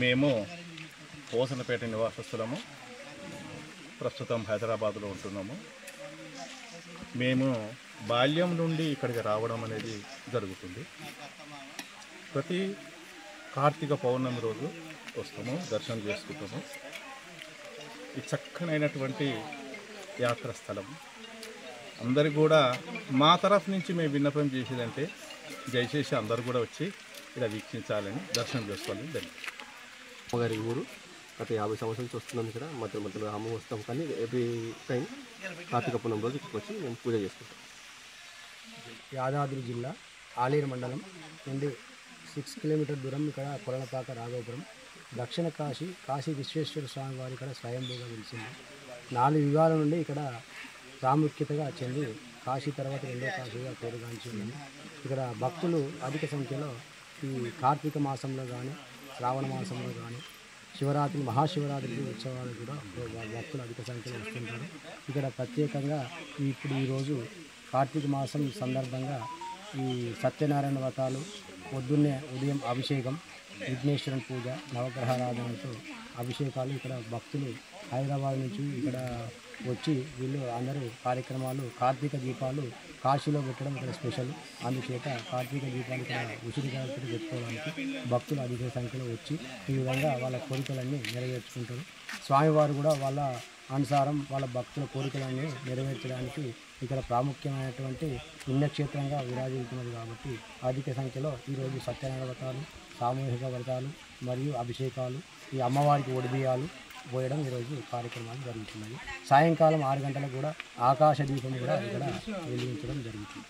మేము పోసనపేట నివాసస్తులము, ప్రస్తుతం హైదరాబాద్లో ఉంటున్నాము. మేము బాల్యం నుండి ఇక్కడికి రావడం అనేది జరుగుతుంది. ప్రతి కార్తీక పౌర్ణమి రోజు వస్తాము, దర్శనం చేసుకుంటాము. ఈ చక్కనైనటువంటి యాత్ర స్థలం అందరికి కూడా మా తరఫు నుంచి మేము విన్నపం చేసేదంటే దయచేసి అందరు కూడా వచ్చి ఇలా వీక్షించాలని, దర్శనం చేసుకోవాలని ధన్యవాదాలు. అమ్మగారి ఊరు గత 50 సంవత్సరాల నుంచి వస్తున్నాం. ఇక్కడ మధ్యలో అమ్మ వస్తాం, కానీ ఎవ్రీ టైం కార్తీక పూర్ణం రోజు ఇక్కడికి వచ్చి మేము పూజ చేసుకుంటాం. యాదాద్రి జిల్లా ఆలేరు మండలం నుండి 6 కిలోమీటర్ దూరం ఇక్కడ కొలనపాక రాఘవపురం దక్షిణ కాశీ విశ్వేశ్వర స్వామి వారి ఇక్కడ స్వయంభూగా వెలిసింది. 4 యుగాల నుండి ఇక్కడ ప్రాముఖ్యతగా చెంది కాశీ తర్వాత రెండో కాశీగా పేరుగాంచి ఉంది. ఇక్కడ భక్తులు అధిక సంఖ్యలో ఈ కార్తీక మాసంలో కానీ, శ్రావణ మాసంలో కానీ, శివరాత్రి మహాశివరాత్రి ఉత్సవాలు కూడా భక్తులు అధిక సంఖ్యలో వస్తుంటారు. ఇక్కడ ప్రత్యేకంగా ఇప్పుడు ఈరోజు కార్తీక మాసం సందర్భంగా ఈ సత్యనారాయణ వ్రతాలు, పొద్దున్నే ఉదయం అభిషేకం, విఘ్నేశ్వరుని పూజ, నవగ్రహారాధనతో అభిషేకాలు ఇక్కడ భక్తులు హైదరాబాద్ నుంచి ఇక్కడ వచ్చి వీళ్ళు అందరూ కార్యక్రమాలు, కార్తీక దీపాలు కాశీలో పెట్టడం ఇక్కడ స్పెషల్. అందుచేత కార్తీక దీపాలు ఇక్కడ ఉసిరికాయలతో పెట్టుకోవడానికి భక్తులు అధిక సంఖ్యలో వచ్చి ఈ విధంగా వాళ్ళ కోరికలన్నీ నెరవేర్చుకుంటారు. స్వామివారు కూడా వాళ్ళ అనుసారం వాళ్ళ భక్తుల కోరికలన్నీ నెరవేర్చడానికి ఇక్కడ ప్రాముఖ్యమైనటువంటి పుణ్యక్షేత్రంగా విరాజిల్లుతున్నది. కాబట్టి అధిక సంఖ్యలో ఈరోజు సత్యనారాయణ వ్రతాలు, సామూహిక వ్రతాలు మరియు అభిషేకాలు, ఈ అమ్మవారికి ఒడిబియ్యాలు పోయడం ఈరోజు కార్యక్రమాలు జరుగుతున్నాయి. సాయంకాలం 6 గంటలకు కూడా ఆకాశ దీపం కూడా ఇక్కడ వెలిగించడం జరుగుతుంది.